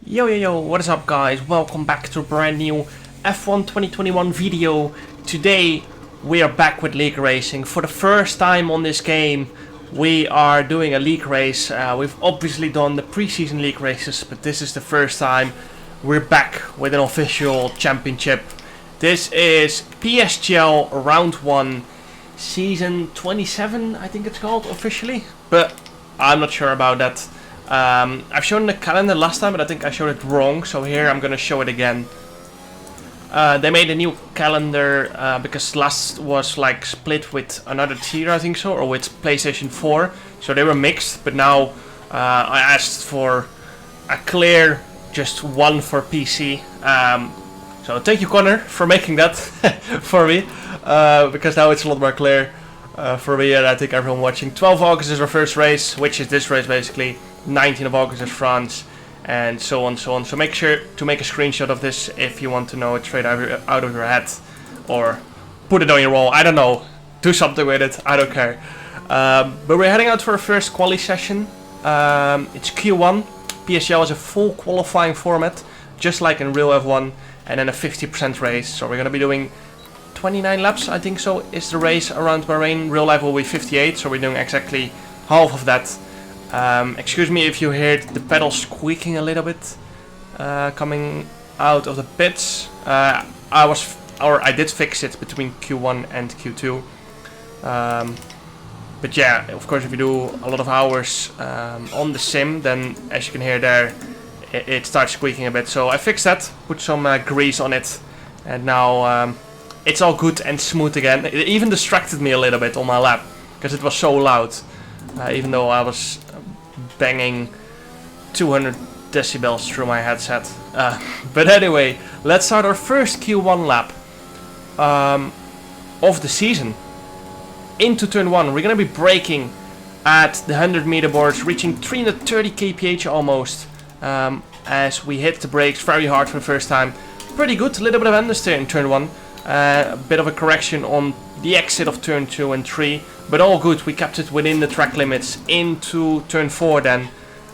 Yo, what is up guys? Welcome back to a brand new F1 2021 video. Today we are back with league racing. For the first time on this game we are doing a league race. We've obviously done the preseason league races, but this is the first time we're back with an official championship. This is PSGL round 1 season 27, I think it's called officially, but I'm not sure about that. I've shown the calendar last time, but I think I showed it wrong, so here I'm gonna show it again. They made a new calendar because last was like split with another tier, I think so, or with PlayStation 4, so they were mixed, but now I asked for a clear just one for PC. So thank you, Connor, for making that for me, because now it's a lot more clear for me and I think everyone watching. 12th of August is our first race, which is this race basically. 19th of August is France, and so on. So make sure to make a screenshot of this if you want to know it straight out of your head, or put it on your wall. I don't know. Do something with it. I don't care. But we're heading out for our first quali session. It's Q1. PSGL is a full qualifying format, just like in real F1, and then a 50% race. So we're gonna be doing 29 laps, I think so, is the race around Bahrain. Real life will be 58, so we're doing exactly half of that. Excuse me if you heard the pedal squeaking a little bit coming out of the pits. I did fix it between Q1 and Q2. But yeah, of course, if you do a lot of hours on the sim, then as you can hear there, it starts squeaking a bit. So I fixed that, put some grease on it, and now it's all good and smooth again. It even distracted me a little bit on my lap because it was so loud, even though I was banging 200 decibels through my headset. But anyway, let's start our first Q1 lap of the season. Into turn 1, we're gonna be braking at the 100 meter boards, reaching 330 kph almost, as we hit the brakes very hard for the first time. Pretty good, a little bit of understeer in turn 1, a bit of a correction on the exit of turn 2 and 3, but all good. We kept it within the track limits into turn 4 then.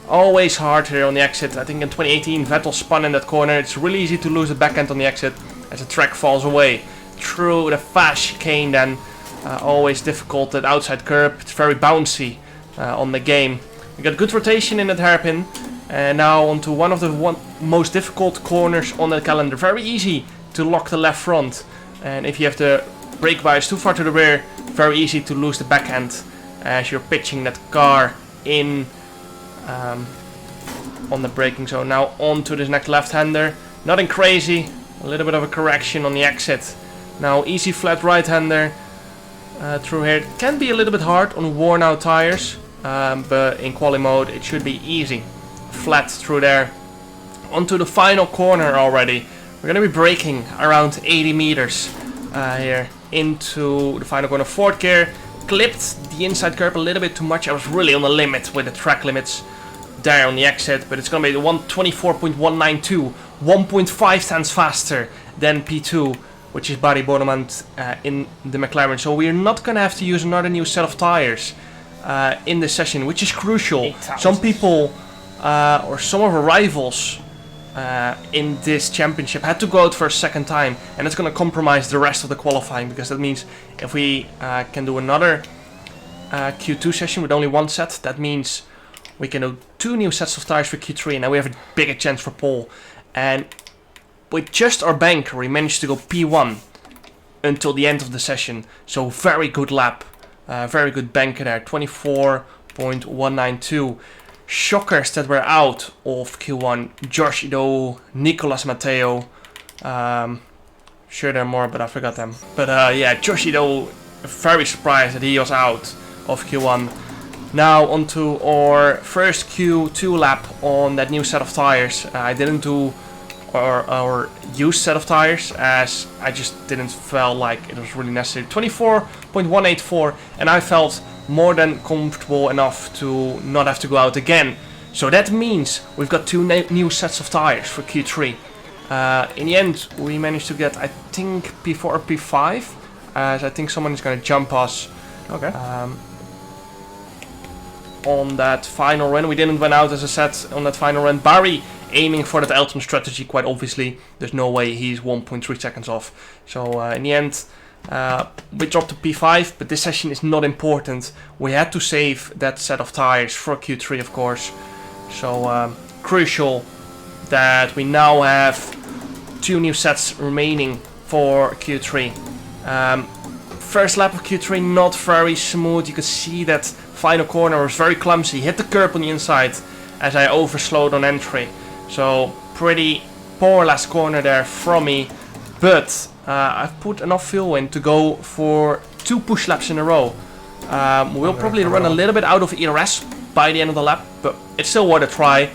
Always hard here on the exit. I think in 2018 Vettel spun in that corner. It's really easy to lose the back end on the exit as the track falls away through the fast chicane then. Always difficult, that outside curb. It's very bouncy on the game. We got good rotation in that hairpin, and now onto one of the most difficult corners on the calendar. Very easy to lock the left front, and if you have the brake bias too far to the rear, very easy to lose the back end as you're pitching that car in on the braking zone. Now on to this next left-hander. Nothing crazy, a little bit of a correction on the exit. Now easy flat right-hander through here. It can be a little bit hard on worn out tires, but in quali mode it should be easy. Flat through there. Onto the final corner already. We're going to be braking around 80 meters here into the final corner. Fourth gear, clipped the inside curb a little bit too much. I was really on the limit with the track limits there on the exit, but it's going to be the 124.192, 1.5 times faster than P2, which is Barry Bornemann in the McLaren. So we're not going to have to use another new set of tires in this session, which is crucial. Some people or some of our rivals in this championship had to go out for a second time, and it's going to compromise the rest of the qualifying, because that means if we can do another Q2 session with only one set, that means we can do 2 new sets of tires for Q3, and then we have a bigger chance for pole. And with just our banker we managed to go P1 until the end of the session, so very good lap, very good banker there, 24.192. Shockers that were out of Q1: Josh Ido, Nicolas Matteo. Sure there are more, but I forgot them. But yeah, Josh Ido, very surprised that he was out of Q1. Now onto our first Q2 lap on that new set of tires. I didn't do our used set of tires as I just didn't feel like it was really necessary. 24.184, and I felt more than comfortable enough to not have to go out again. So that means we've got 2 new sets of tires for Q3. In the end we managed to get, I think, P4 or P5, as I think someone is going to jump us. Okay. On that final run. We didn't win out, as I said, on that final run. Barry aiming for that ultimate strategy, quite obviously. There's no way he's 1.3 seconds off. So in the end, we dropped to P5, but this session is not important. We had to save that set of tires for Q3, of course. So crucial that we now have 2 new sets remaining for Q3. First lap of Q3 not very smooth. You could see that final corner was very clumsy. Hit the curb on the inside as I overslowed on entry. So pretty poor last corner there from me. But I've put enough fuel in to go for 2 push laps in a row. We'll probably run a little bit out of ERS by the end of the lap, but it's still worth a try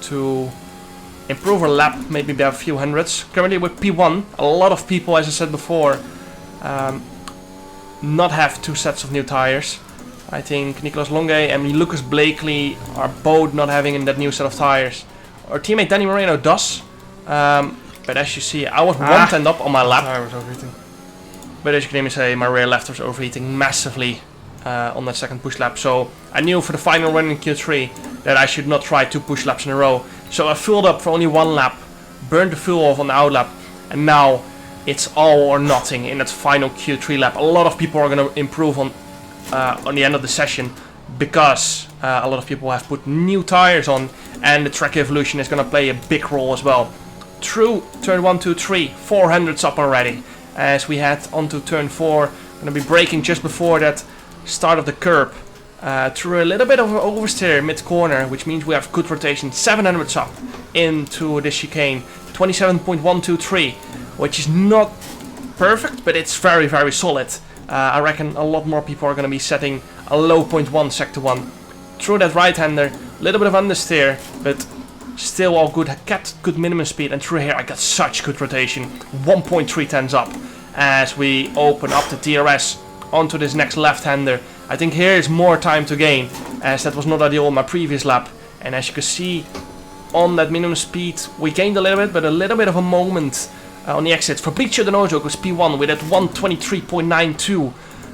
to improve our lap, maybe by a few hundreds. Currently with P1, a lot of people, as I said before, not have 2 sets of new tires. I think Nicolas Longue and Lucas Blakely are both not having that new set of tires. Our teammate Danny Moreno does, but as you see, I was 1 tenth up on my lap. I was overheating. But as you can even say, my rear left was overheating massively on that second push lap. So I knew for the final run in Q3 that I should not try 2 push laps in a row. So I filled up for only 1 lap, burned the fuel off on the out lap, and now it's all or nothing in that final Q3 lap. A lot of people are going to improve on the end of the session because a lot of people have put new tires on, and the track evolution is going to play a big role as well. Through turn 1, 2, 3, 400s up already. As we head onto turn 4, going to be braking just before that start of the curb. Through a little bit of an oversteer mid-corner, which means we have good rotation. 700s up into the chicane. 27.123, which is not perfect, but it's very, very solid. I reckon a lot more people are going to be setting a low 0.1 sector 1. Through that right-hander, a little bit of understeer, but still all good. I kept good minimum speed, and through here I got such good rotation. 1.3 tenths up as we open up the DRS onto this next left-hander. I think here is more time to gain, as that was not ideal on my previous lap. And as you can see, on that minimum speed, we gained a little bit, but a little bit of a moment on the exit. Fabrizio Donoso was P1 with that 123.92,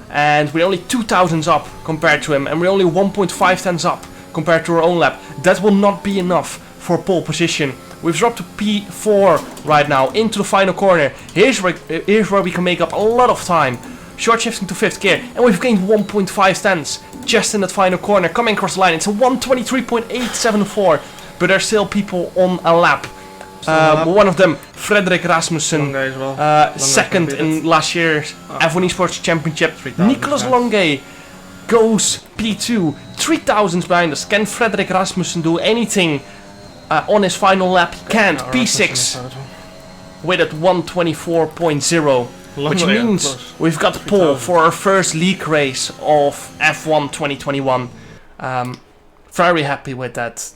and we're only 2 thousandths up compared to him, and we're only 1.5 tenths up compared to our own lap. That will not be enough for pole position. We've dropped to P4 right now into the final corner. Here's where we can make up a lot of time. Short shifting to 5th gear, and we've gained 1.5 tenths just in that final corner. Coming across the line, it's a 123.874, but there's still people on a lap. One of them, Frederik Rasmussen, well. second in last year's F1 Esports Championship. Nicolas Longue goes P2, 3 thousandths behind us. Can Frederik Rasmussen do anything on his final lap? He can't. P6 with at 124.0. Which means we've got pole for our first league race of F1 2021. Very happy with that.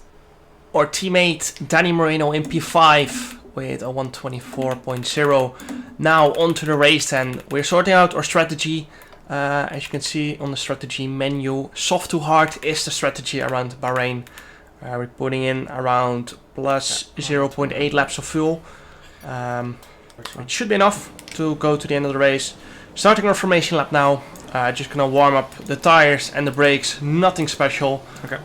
Our teammate Danny Moreno in P5 with a 124.0. Now onto the race then. We're sorting out our strategy. As you can see on the strategy menu, soft to hard is the strategy around Bahrain. We're putting in around plus 0.8 laps of fuel. It should be enough to go to the end of the race. Starting our formation lap now. Just gonna warm up the tires and the brakes. Nothing special. Okay.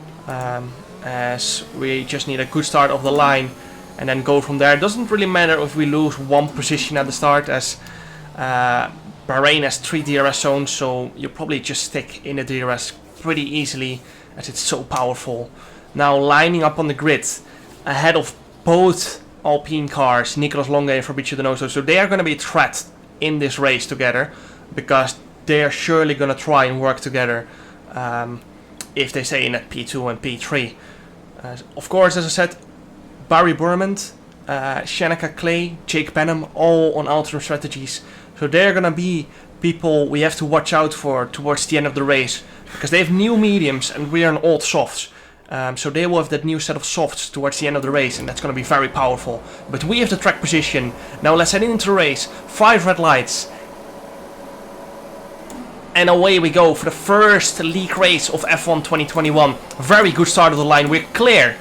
As we just need a good start of the line and then go from there. It doesn't really matter if we lose 1 position at the start, as Bahrain has 3 DRS zones, so you probably just stick in the DRS pretty easily as it's so powerful. Now lining up on the grid ahead of both Alpine cars, Nicolas Longue and Fabrizio Donoso. So they are going to be a threat in this race together, because they are surely going to try and work together if they stay in at P2 and P3. Of course, as I said, Barry Burmond, Shanika Clay, Jake Benham, all on alternate strategies. So they're going to be people we have to watch out for towards the end of the race, because they have new mediums and we are on old softs. So they will have that new set of softs towards the end of the race, and that's going to be very powerful. But we have the track position. Now let's head into the race. 5 red lights. And away we go for the first league race of F1 2021. Very good start of the line. We're clear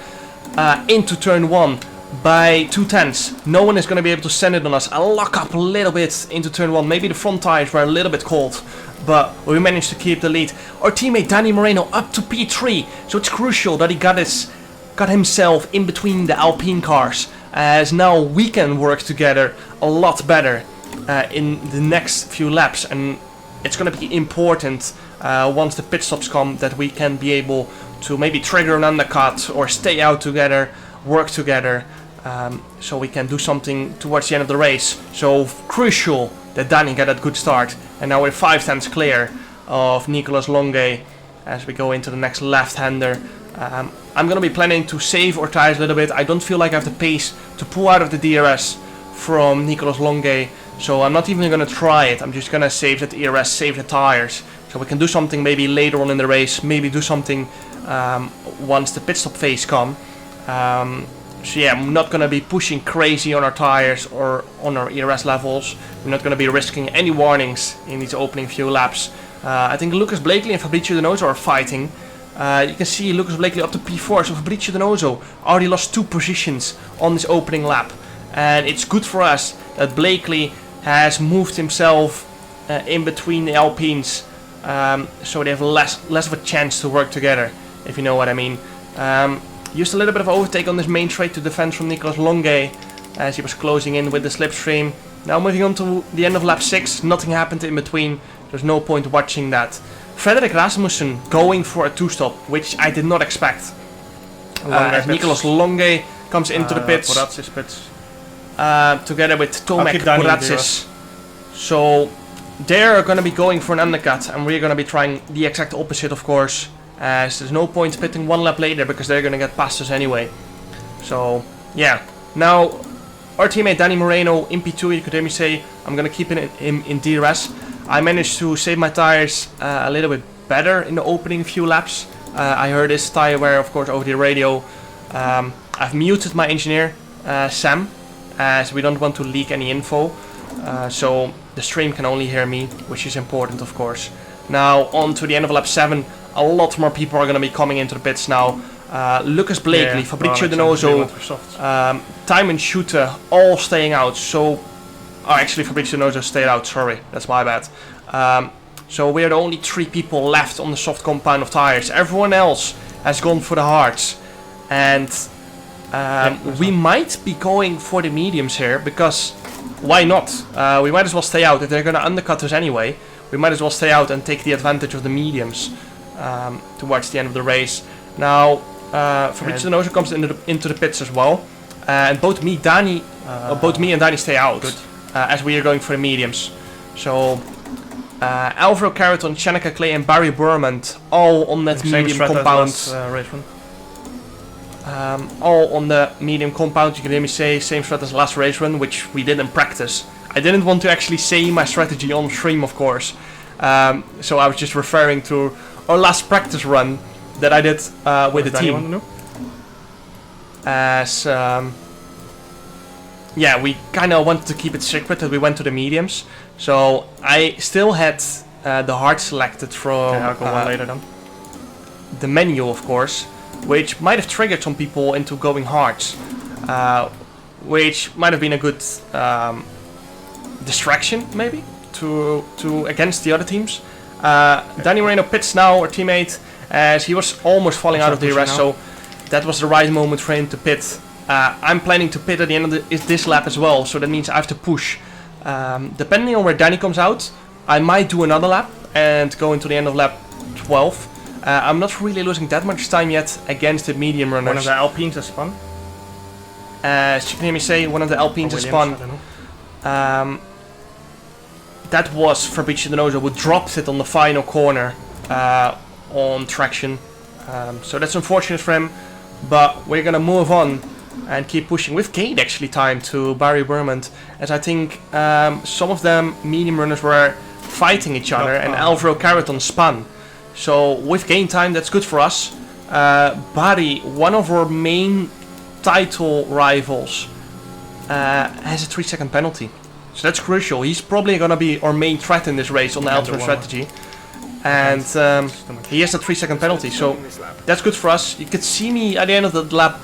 into turn 1 by 2 tenths. No one is going to be able to send it on us. I'll lock up a little bit into turn 1. Maybe the front tires were a little bit cold, but we managed to keep the lead. Our teammate Danny Moreno up to P3. So it's crucial that he got his got himself in between the Alpine cars, as now we can work together a lot better in the next few laps, and it's going to be important once the pit stops come that we can be able to maybe trigger an undercut or stay out together, work together, so we can do something towards the end of the race. So crucial that Danny got a good start, and now we're 5 tenths clear of Nicolas Longuet as we go into the next left-hander. I'm going to be planning to save our tires a little bit. I don't feel like I have the pace to pull out of the DRS from Nicolas Longuet, so I'm not even going to try it. I'm just going to save the DRS, save the tires, so we can do something maybe later on in the race, maybe do something once the pit stop phase come. So yeah, I'm not going to be pushing crazy on our tires or on our ERS levels. We're not going to be risking any warnings in these opening few laps. I think Lucas Blakely and Fabrizio Donoso are fighting. You can see Lucas Blakely up to P4, so Fabrizio Donoso already lost 2 positions on this opening lap. And it's good for us that Blakely has moved himself in between the Alpines, so they have less of a chance to work together, if you know what I mean. Used a little bit of overtake on this main straight to defend from Nicolas Longuet as he was closing in with the slipstream. Now moving on to the end of lap 6, nothing happened in between, there's no point watching that. Frederik Rasmussen going for a 2-stop, which I did not expect. As Nicolas Longuet comes into the pits, together with Tomek Poratsis. So they're going to be going for an undercut, and we're going to be trying the exact opposite, of course. As there's no point pitting 1 lap later because they're going to get past us anyway. So yeah, now our teammate Danny Moreno in P2, you could hear me say I'm going to keep him in DRS. I managed to save my tires a little bit better in the opening few laps. I heard this tire wear, of course, over the radio. I've muted my engineer Sam, as we don't want to leak any info, so the stream can only hear me, which is important, of course. Now on to the end of lap 7. A lot more people are going to be coming into the pits now. Lucas Blakely, Fabrizio Donoso, Timon Shooter, all staying out. So, actually Fabrizio Donoso stayed out, sorry, that's my bad. So we are the only 3 people left on the soft compound of tires. Everyone else has gone for the hards. And we might be going for the mediums here, because why not? We might as well stay out. If they're going to undercut us anyway, we might as well stay out and take the advantage of the mediums towards the end of the race. Now Fabrizio Donoso comes into the pits as well, and both me and Danny stay out as we are going for the mediums. So Alvaro Carreton, Shanika Clay and Barry Burman all on that medium compound. All on the medium compound, you can hear me say same strat as last race run, which we did in practice. I didn't want to actually say my strategy on stream, of course, so I was just referring to our last practice run that I did with the team. As yeah, we kind of wanted to keep it secret that we went to the mediums, so I still had the hard selected from later then. The menu, of course, which might have triggered some people into going hards, which might have been a good distraction maybe to against the other teams. Danny Moreno pits now, our teammate, as he was almost falling out of the DRS, so that was the right moment for him to pit. I'm planning to pit at the end of this lap as well, so that means I have to push. Depending on where Danny comes out, I might do another lap and go into the end of lap 12. I'm not really losing that much time yet against the medium runners. One of the Alpines has spun. As you can hear me say, one of the Alpines has spun. That was Fabrizio Donoso, who dropped it on the final corner on traction. So that's unfortunate for him, but we're gonna move on and keep pushing. We've gained actually time to Barry Burman, as I think some of them medium runners were fighting each other, and Alvaro Carreton spun. So we've gained time, that's good for us. Barry, one of our main title rivals, has a 3-second penalty. So that's crucial. He's probably going to be our main threat in this race on the ultimate strategy. And he has a 3-second penalty, so that's good for us. You could see me at the end of the lap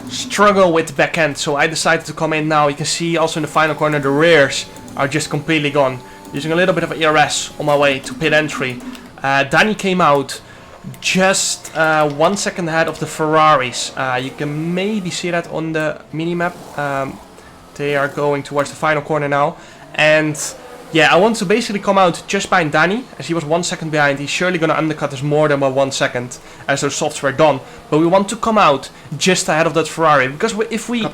struggle with the back end, so I decided to come in now. You can see also in the final corner the rears are just completely gone. Using a little bit of ERS on my way to pit entry. Danny came out, just 1 second ahead of the Ferraris. You can maybe see that on the minimap. They are going towards the final corner now. And yeah, I want to basically come out just behind Danny, as he was 1 second behind. He's surely going to undercut us more than by 1 second, as those softs were done. But we want to come out just ahead of that Ferrari, because if we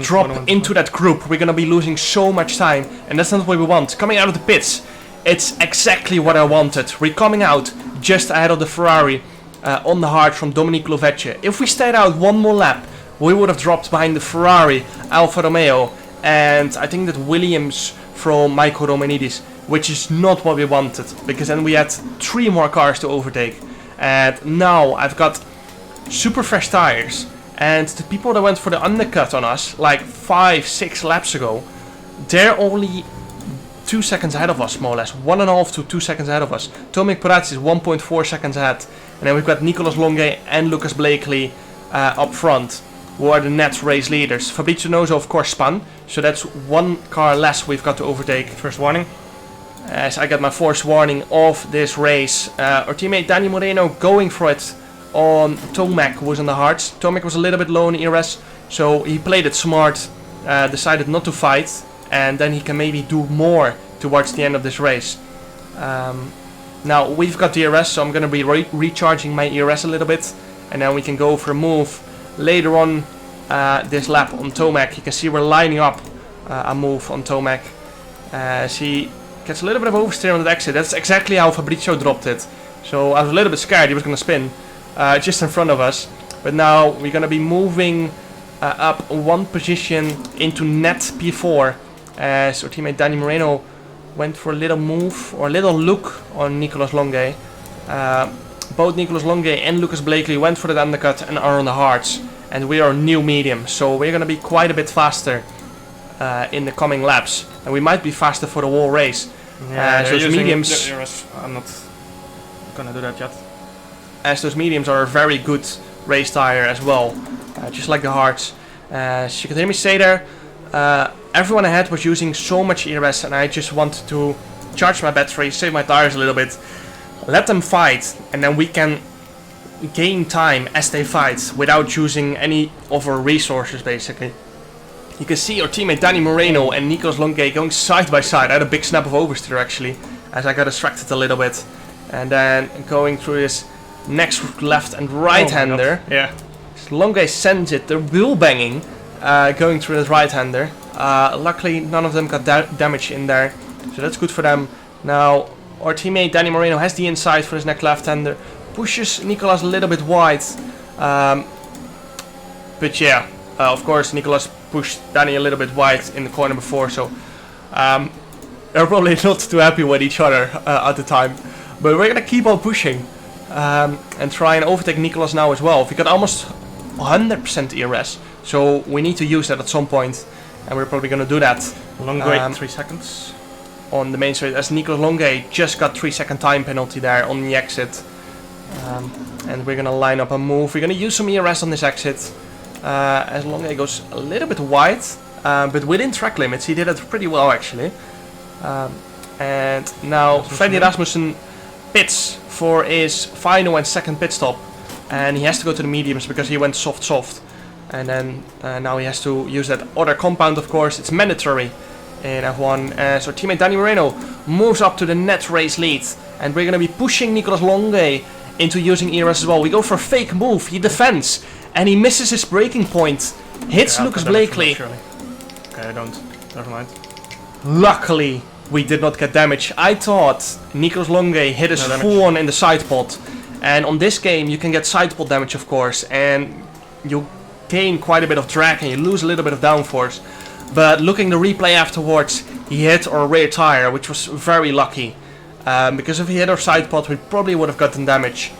drop into that group, we're going to be losing so much time, and that's not what we want. Coming out of the pits, it's exactly what I wanted. We're coming out just ahead of the Ferrari on the hard from Dominique Lovetje. If we stayed out one more lap, we would have dropped behind the Ferrari, Alfa Romeo, and I think that Williams from Michael Romanidis, which is not what we wanted, because then we had 3 more cars to overtake. And now I've got super fresh tires, and the people that went for the undercut on us like 5-6 laps ago, they're only 2 seconds ahead of us, more or less, 1.5 to 2 seconds ahead of us. Tomek Parazzi is 1.4 seconds ahead, and then we've got Nicolas Longuet and Lucas Blakely up front, who are the net race leaders. Fabrizio Noso, of course, spun, so that's 1 car less we've got to overtake. First warning. As I get my first warning of this race. Our teammate Danny Moreno going for it on Tomek, who was on the hards. Tomek was a little bit low in ERS, so he played it smart, decided not to fight, and then he can maybe do more towards the end of this race. Now we've got the ERS, so I'm going to be recharging my ERS a little bit, and then we can go for a move later on this lap on Tomek. You can see we're lining up a move on Tomek as he gets a little bit of oversteer on that exit. That's exactly how Fabrizio dropped it, so I was a little bit scared he was going to spin just in front of us. But now we're going to be moving up 1 position into net P4 as our teammate Danny Moreno went for a little move or a little look on Nicolas Longuet. Both Nicolas Longuet and Lucas Blakely went for that undercut and are on the hards, and we are new medium, so we're going to be quite a bit faster in the coming laps, and we might be faster for the whole race. Yeah, so those mediums, I'm not gonna do that yet. As those mediums are a very good race tire as well, just like the hards. As you can hear me say there, everyone ahead was using so much ERS, and I just wanted to charge my battery, save my tires a little bit, let them fight, and then we can gain time as they fight without using any of our resources, basically. You can see our teammate Danny Moreno and Nicolas Longuet going side by side. I had a big snap of oversteer actually, as I got distracted a little bit. And then going through this next left and right-hander. Yeah. Longuet sends it, they're wheel banging, going through this right-hander. Luckily none of them got damage in there, so that's good for them. Now our teammate Danny Moreno has the inside for his next left-hander, pushes Nicolas a little bit wide. But yeah, of course Nicolas pushed Danny a little bit wide in the corner before, so they're probably not too happy with each other at the time. But we're gonna keep on pushing and try and overtake Nicolas now as well. We got almost 100% ERS, so we need to use that at some point, and we're probably gonna do that. Longuet 3 seconds on the main straight, as Nicolas Longuet just got 3-second time penalty there on the exit. And we're gonna line up a move. We're gonna use some ERS on this exit, as Longuet goes a little bit wide, but within track limits. He did it pretty well actually. And now Freddy Rasmussen pits for his final and second pit stop, and he has to go to the mediums because he went soft, and then now he has to use that other compound. Of course, it's mandatory in F1. So teammate Danny Moreno moves up to the net race lead, and we're gonna be pushing Nicolas Longuet into using ERS as well. We go for a fake move. He defends, and he misses his braking point. Hits Lucas Blakely. Okay, I don't. Never mind. Luckily, we did not get damage. I thought Nicolas Longuet hit us full on in the side pod, and on this game you can get side pod damage, of course, and you gain quite a bit of drag and you lose a little bit of downforce. But looking the replay afterwards, he hit our rear tire, which was very lucky. Because if he hit our side pod, we probably would have gotten damage.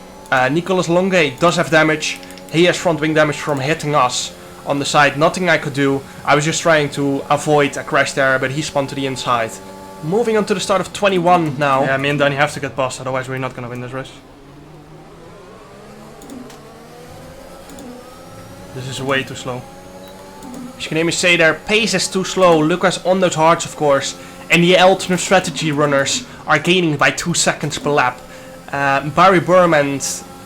Nicolas Longuet does have damage. He has front wing damage from hitting us on the side. Nothing I could do. I was just trying to avoid a crash there, but he spun to the inside. Moving on to the start of 21 now. Yeah, me and Danny have to get past, otherwise we're not going to win this race. This is way too slow. As you can hear me say there, pace is too slow. Lucas on those hards, of course. And the alternate strategy runners are gaining by 2 seconds per lap. Barry Burr and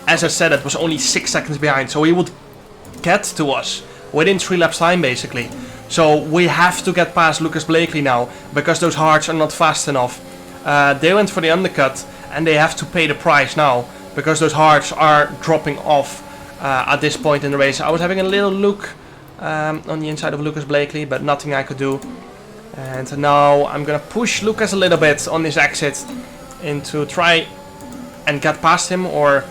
as I said, it was only 6 seconds behind, so he would get to us within 3 laps time basically. So we have to get past Lucas Blakely now, because those hards are not fast enough. They went for the undercut, and they have to pay the price now, because those hards are dropping off at this point in the race. I was having a little look on the inside of Lucas Blakely, but nothing I could do. And now I'm gonna push Lucas a little bit on this exit into try and get past him, or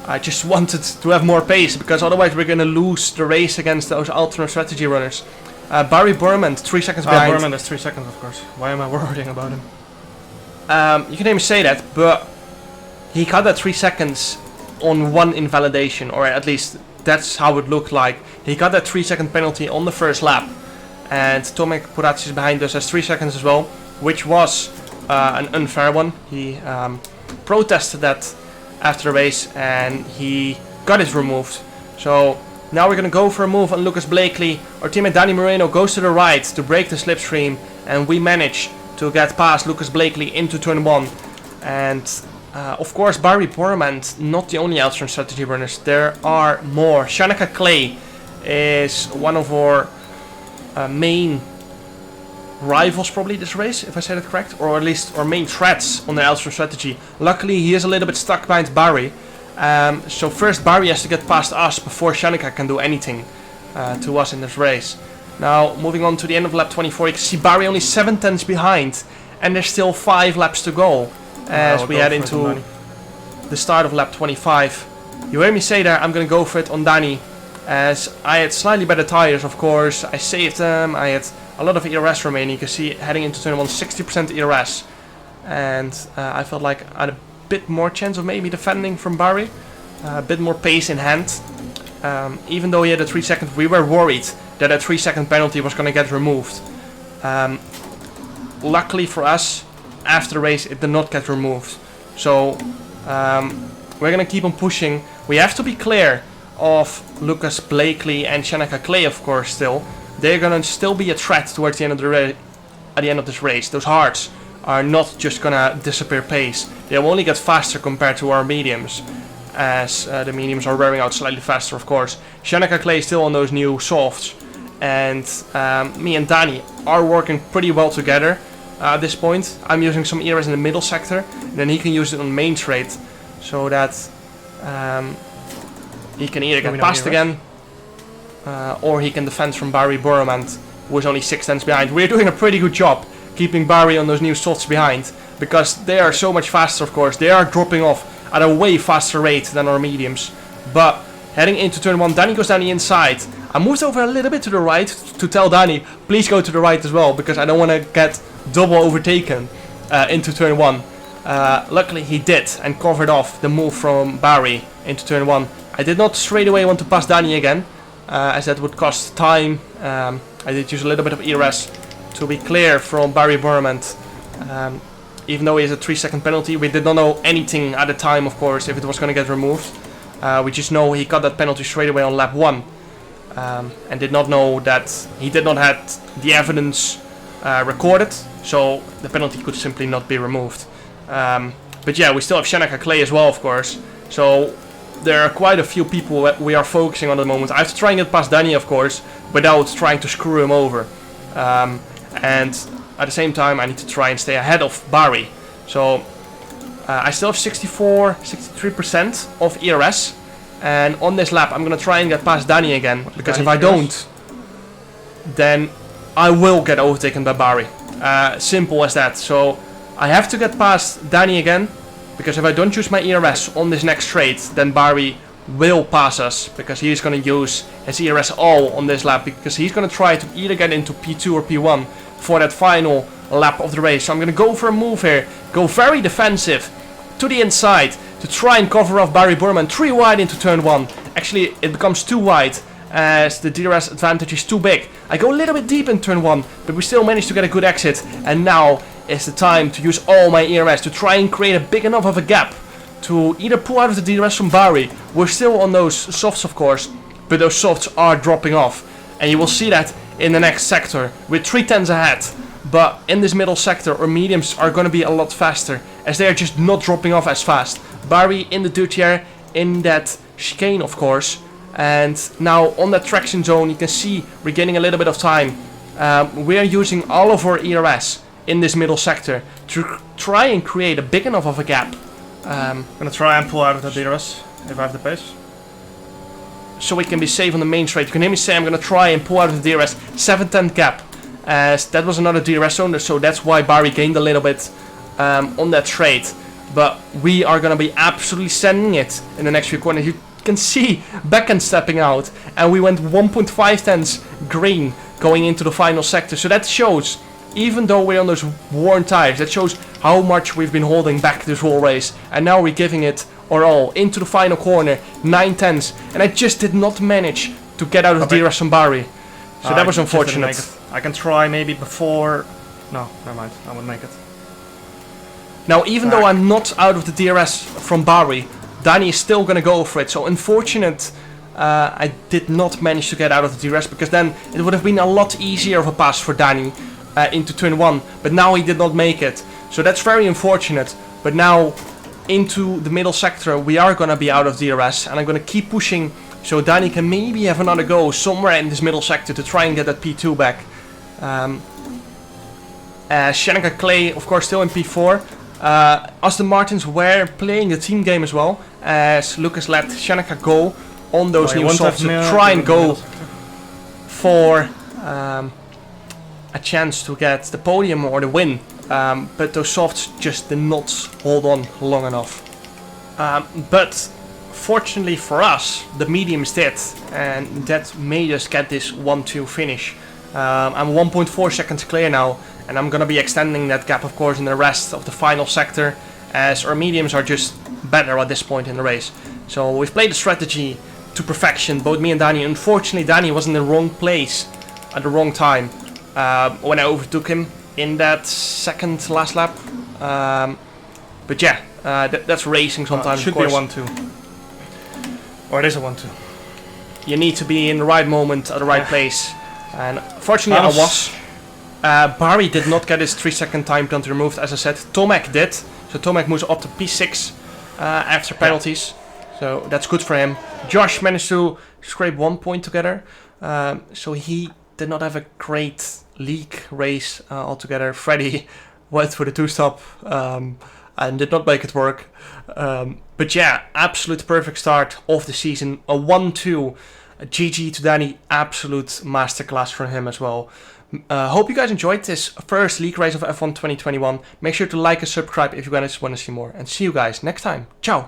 I just wanted to have more pace, because otherwise we're gonna lose the race against those alternate strategy runners. Barry Burman, 3 seconds behind. Burman is 3 seconds, of course. Why am I worrying about him? You can even say that, but he got that 3 seconds on one invalidation, or at least that's how it looked like. He got that 3-second penalty on the first lap, and Tomek Puracis behind us has 3 seconds as well, which was an unfair one. He protested that after the race, and he got it removed. So now we're gonna go for a move on Lucas Blakely. Our teammate Danny Moreno goes to the right to break the slipstream, and we manage to get past Lucas Blakely into turn 1. And of course, Barry Bormand, not the only alternate strategy runners, there are more. Shanaka Clay is one of our main rivals probably this race, if I said it correct, or at least our main threats on the alternate strategy. Luckily, he is a little bit stuck behind Barry, so first Barry has to get past us before Shanaka can do anything to us in this race. Now, moving on to the end of lap 24, you can see Barry only 7 tenths behind, and there's still 5 laps to go as we head into the start of lap 25. You hear me say there, I'm gonna go for it on Danny, as I had slightly better tires, of course. I saved them, I had a lot of ERS remaining. You can see heading into turn 1, 60% ERS, and I felt like I had a bit more chance of maybe defending from Barry, a bit more pace in hand. Even though he had a 3 second, we were worried that a 3 second penalty was going to get removed. Luckily for us, after the race it did not get removed. So we're going to keep on pushing. We have to be clear of Lucas Blakely and Shanaka Clay, of course. Still, they're going to still be a threat towards the end of this race. Those hards are not just going to disappear pace. They will only get faster compared to our mediums, as the mediums are wearing out slightly faster, of course. Shanaka Clay is still on those new softs, and me and Danny are working pretty well together at this point. I'm using some ERS in the middle sector, and then he can use it on main straight, so that he can either get past again, or he can defend from Barry Boromant, who is only 6 tenths behind. We're doing a pretty good job keeping Barry on those new softs behind, because they are so much faster, of course. They are dropping off at a way faster rate than our mediums. But heading into turn 1, Danny goes down the inside. I moved over a little bit to the right to tell Danny, please go to the right as well, because I don't want to get double overtaken into turn 1. Luckily he did, and covered off the move from Barry into turn 1. I did not straight away want to pass Danny again, as that would cost time. I did use a little bit of ERS to be clear from Barry Bormant. Even though he has a 3 second penalty, we did not know anything at the time, of course, if it was going to get removed. We just know he got that penalty straight away on lap 1, and did not know that he did not have the evidence recorded, so the penalty could simply not be removed. But yeah, we still have Shanaka Clay as well, of course, so there are quite a few people that we are focusing on at the moment. I have to try and get past Danny, of course, without trying to screw him over. And at the same time, I need to try and stay ahead of Barry. So I still have 63% of ERS, and on this lap I'm gonna try and get past Danny again, because if I don't, then I will get overtaken by Barry. Simple as that. So I have to get past Danny again, because if I don't use my ERS on this next straight, then Barry will pass us, because he's going to use his ERS all on this lap, because he's going to try to either get into P2 or P1 for that final lap of the race. So I'm going to go for a move here, go very defensive to the inside to try and cover off Barry Burman. 3 wide into turn 1. Actually, it becomes 2 wide as the DRS advantage is too big. I go a little bit deep in turn 1, but we still manage to get a good exit, and now is the time to use all my ERS to try and create a big enough of a gap to either pull out of the DRS from Barry. We're still on those softs, of course, but those softs are dropping off, and you will see that in the next sector. We're 3 tenths ahead, but in this middle sector our mediums are going to be a lot faster, as they are just not dropping off as fast. Barry in the dirty air in that chicane, of course. And now on that traction zone, you can see we're gaining a little bit of time. We are using all of our ERS in this middle sector to try and create a big enough of a gap. I'm gonna try and pull out of the DRS if I have the pace. So we can be safe on the main straight. You can hear me say I'm gonna try and pull out of the DRS 7/10 gap, as that was another DRS zone, so that's why Barry gained a little bit on that straight. But we are gonna be absolutely sending it in the next few corners. You can see backhand stepping out, and we went 1.5 tenths green going into the final sector. So that shows, even though we're on those worn tires, that shows how much we've been holding back this whole race. And now we're giving it our all into the final corner, 9 tenths, and I just did not manage to get out of DRS on Barry. So that was unfortunate. I can try maybe before. No, never mind. I won't make it. Now, even though I'm not out of the DRS from Barry, Danny is still gonna go for it. So unfortunate, I did not manage to get out of the DRS, because then it would have been a lot easier of a pass for Danny into turn 1. But now he did not make it. So that's very unfortunate. But now into the middle sector, we are gonna be out of DRS, and I'm gonna keep pushing so Danny can maybe have another go somewhere in this middle sector to try and get that P2 back. Shanika Clay, of course, still in P4. Aston Martins were playing the team game as well, as Lucas let Shanika go on those new softs to try and go for a chance to get the podium or the win. But those softs just did not hold on long enough. But fortunately for us, the mediums did, and that made us get this 1-2 finish. I'm 1.4 seconds clear now, and I'm gonna be extending that gap, of course, in the rest of the final sector, as our mediums are just better at this point in the race. So we've played the strategy to perfection, both me and Danny. Unfortunately, Danny was in the wrong place at the wrong time when I overtook him in that second last lap. But yeah, that's racing sometimes. Should of course. be a 1-2. Or it is a 1-2. You need to be in the right moment at the right place. And fortunately I was. Barry did not get his 3-second time penalty removed, as I said. Tomek did. So Tomek moves up to P6 after penalties. So that's good for him. Josh managed to scrape 1 point together. So he did not have a great league race altogether. Freddy went for the 2-stop and did not make it work. But yeah, absolute perfect start of the season. A 1-2. GG to Danny. Absolute masterclass from him as well. Hope you guys enjoyed this first league race of F1 2021. Make sure to like and subscribe if you guys want to see more. And see you guys next time. Ciao.